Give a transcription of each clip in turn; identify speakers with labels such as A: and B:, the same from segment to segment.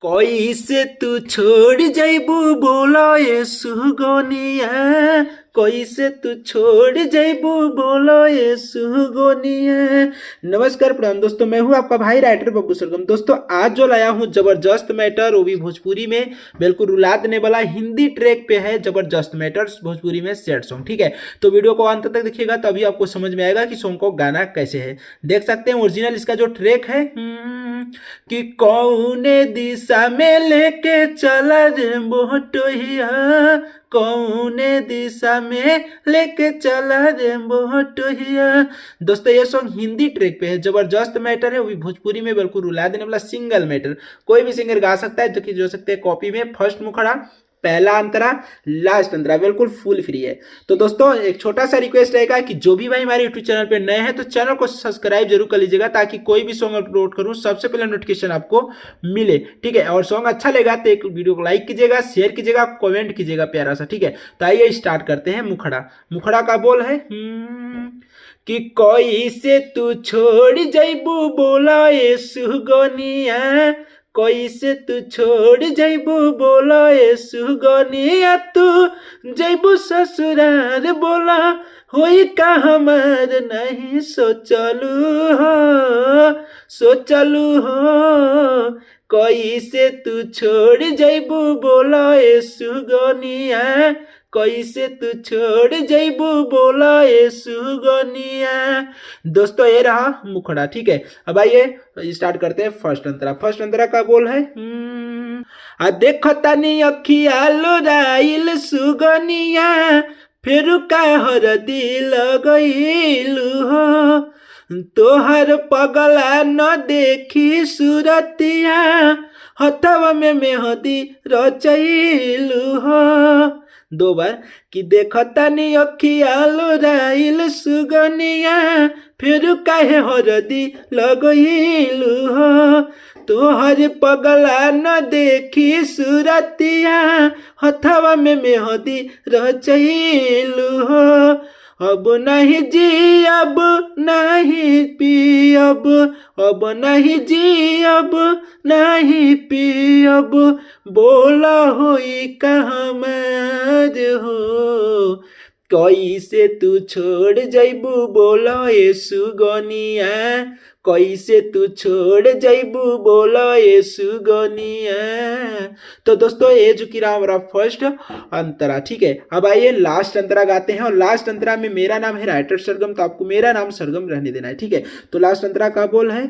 A: कैसे तू छोड़ जइबू बोला ये सुगोनिया। कैसे तू छोड़ जइबू बोला ये सुगोनिया। नमस्कार प्रणाम दोस्तों, मैं हूं आपका भाई राइटर बब्बू सरगम। दोस्तों आज जो लाया हूं जबरदस्त मैटर, वो भी भोजपुरी में बिल्कुल रुला देने वाला हिंदी ट्रैक पे है। जबरदस्त मैटर्स भोजपुरी में सैड सॉन्ग, ठीक है। तो वीडियो को अंत तक देखिएगा तभी आपको समझ में आएगा कि सॉन्ग को गाना कैसे है। देख सकते हैं ओरिजिनल इसका जो ट्रैक है कि कौने दिशा में लेके चला रे मोटोहिया। कौने दिशा में लेके चला रे मोटोहिया। दोस्तों ये सॉन्ग हिंदी ट्रैक पे है, जबरदस्त मैटर है, वो भी भोजपुरी में बिल्कुल रुला देने वाला सिंगल मैटर। कोई भी सिंगर गा सकता है, जो कि जो सकते हैं कॉपी में। फर्स्ट मुखड़ा, पहला अंतरा, लास्ट अंतरा, बिल्कुल फुल फ्री है। तो दोस्तों एक छोटा सा रिक्वेस्ट रहेगा कि जो भी भाई हमारे यूट्यूब चैनल पे नए हैं तो चैनल को सब्सक्राइब जरूर कर लीजिएगा, ताकि कोई भी सॉन्ग अपलोड करूं सबसे पहले नोटिफिकेशन आपको मिले, ठीक है। और सॉन्ग अच्छा लगा तो एक वीडियो को लाइक कीजिएगा, शेयर कीजिएगा, कमेंट कीजिएगा प्यारा सा, ठीक है। तो आइए स्टार्ट करते हैं। मुखड़ा, मुखड़ा का बोल है कि कोई से तू छोड़ जइबू बोला ये सुगनिया। कैसे तू छोड़ जइबू बोला ये सुगनिया। तू जइबू ससुरार बोला होई का हमार नहीं सोचलू हो, सोचलू हो। कैसे तू छोड़ जइबू बोला ये सुगनिया। कैसे तू छोड़ जइबू बोला ये सुगनिया। दोस्तों ये रहा मुखड़ा, ठीक है। अब आइए स्टार्ट करते हैं फर्स्ट अंतरा। फर्स्ट अंतरा का बोल है आ देखो तनी अखिया लोराइल सुगनिया। फिर का हर दिल गइलू हो। तोहर पगला न देखी सूरतिया। हथवा में मेहंदी रचैलू हो। दो बार कि देखतानी अखिया लोराइल सुगनिया। फिर काहे हरदी लगइलू हो। तोहर पगला न देखी सूरतिया। हथवा में मेहंदी रचैलू हो। अब नहीं जी अब नहीं पी अब नहीं जी अब नहीं पी अब। बोला होई कहाँ मर हो। कैसे तू छोड़ जइबू बोला ये सुगनिया। कैसे तू छोड़ जइबू बोला ये सुगनिया। तो दोस्तों ये जो कि रहा हमारा फर्स्ट अंतरा, ठीक है। अब आइए लास्ट अंतरा गाते हैं। और लास्ट अंतरा में मेरा नाम है राइटर सरगम, तो आपको मेरा नाम सरगम रहने देना है, ठीक है। तो लास्ट अंतरा का बोल है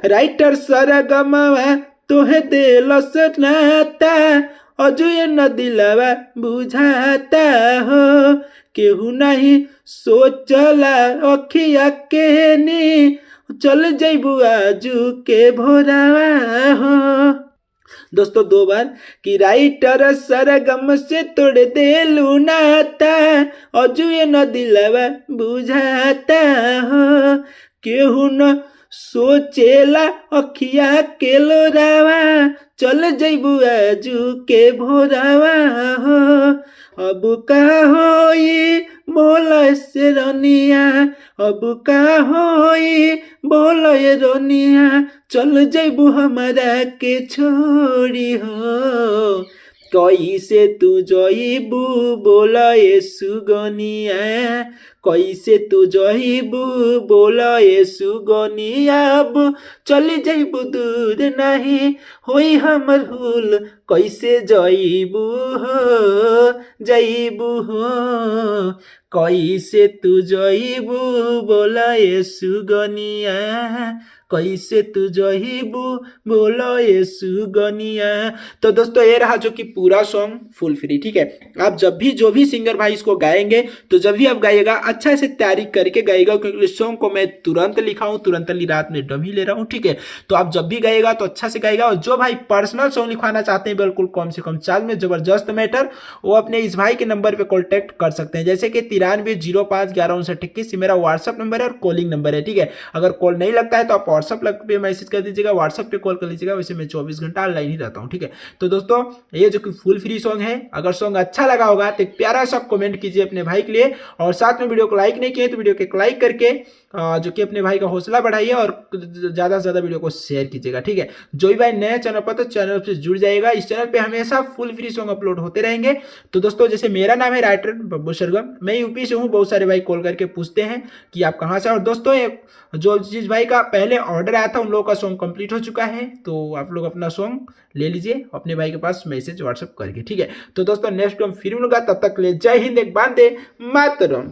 A: राइटर सरगम तोहे दिल सनाता। अजुए न दिलवा बुझाता हो। केहू नहीं सोचला अखिया के नी। चल जइबू आजू के भोरावा हो। दोस्तों दो बार कि राइटर सरगम से तोड़ देलू नाता। अजुए न दिलवा बुझाता हो। केहू न सोचेला अखिया के लोरावा। चल जइबू आजू के भोरावा हो। अब का होई बोला से रनिया। अब का होई बोला ये रनिया। चल जइबू हमारा के छोड़ी हो। कैसे तू जइबू बोला ये सुगनिया। कैसे तू जइबू बोला ये सुगनिया। अब चल जइबू दूर नहीं होई हमर हुल। कैसे जइबू हो जइबू हो। कैसे तू जइबू बोला ये सुगनिया। कैसे तू जइबू बोला ये सुगनिया। तो दोस्तों ये रहा जो कि पूरा सॉन्ग फुल फ्री, ठीक है। आप जब भी जो भी सिंगर भाई इसको गाएंगे तो जब भी आप गाइएगा अच्छा से तैयारी करके गाइएगा, क्योंकि इस सॉन्ग को मैं तुरंत लिखा हूँ, तुरंत रात में डमी ले रहा हूँ, ठीक है। तो आप जब भी गाइएगा तो अच्छा से गाइएगा। और जो भाई पर्सनल सॉन्ग लिखवाना चाहते हैं बिल्कुल कम से कम चार्ज में, जबरदस्त मैटर, वो अपने इस भाई के नंबर पर कॉन्टैक्ट कर सकते हैं, जैसे कि 93 05 11 59 21 मेरा व्हाट्सअप नंबर है और कॉलिंग नंबर है, ठीक है। अगर कॉल नहीं लगता है तो आप व्हाट्सअप पे मैसेज कर दीजिएगा, व्हाट्सअप पे कॉल कर लीजिएगा। वैसे मैं 24 घंटा ऑनलाइन ही रहता हूँ, ठीक है। तो दोस्तों ये जो कि फुल फ्री सॉन्ग है, अगर सॉन्ग अच्छा लगा होगा तो एक प्यारा सा कमेंट कीजिए अपने भाई के लिए, और साथ में वीडियो को लाइक नहीं किए तो वीडियो को लाइक करके जो कि अपने भाई का हौसला बढ़ाइए, और ज़्यादा से ज़्यादा वीडियो को शेयर कीजिएगा, ठीक है। जो भी भाई नए चैनल पर तो चैनल से जुड़ जाएगा, इस चैनल पे हमेशा फुल फ्री सॉन्ग अपलोड होते रहेंगे। तो दोस्तों जैसे मेरा नाम है राइटर बब्बू सरगम, मैं यूपी से हूँ। बहुत सारे भाई कॉल करके पूछते हैं कि आप कहाँ से। और दोस्तों जो जिस भाई का पहले ऑर्डर आया था उन लोगों का सॉन्ग कंप्लीट हो चुका है, तो आप लोग अपना सॉन्ग ले लीजिए अपने भाई के पास मैसेज व्हाट्सएप करके, ठीक है। तो दोस्तों नेक्स्ट टाइम फिर मिलूंगा, तब तक ले जय हिंद, एक बांधे मातरम।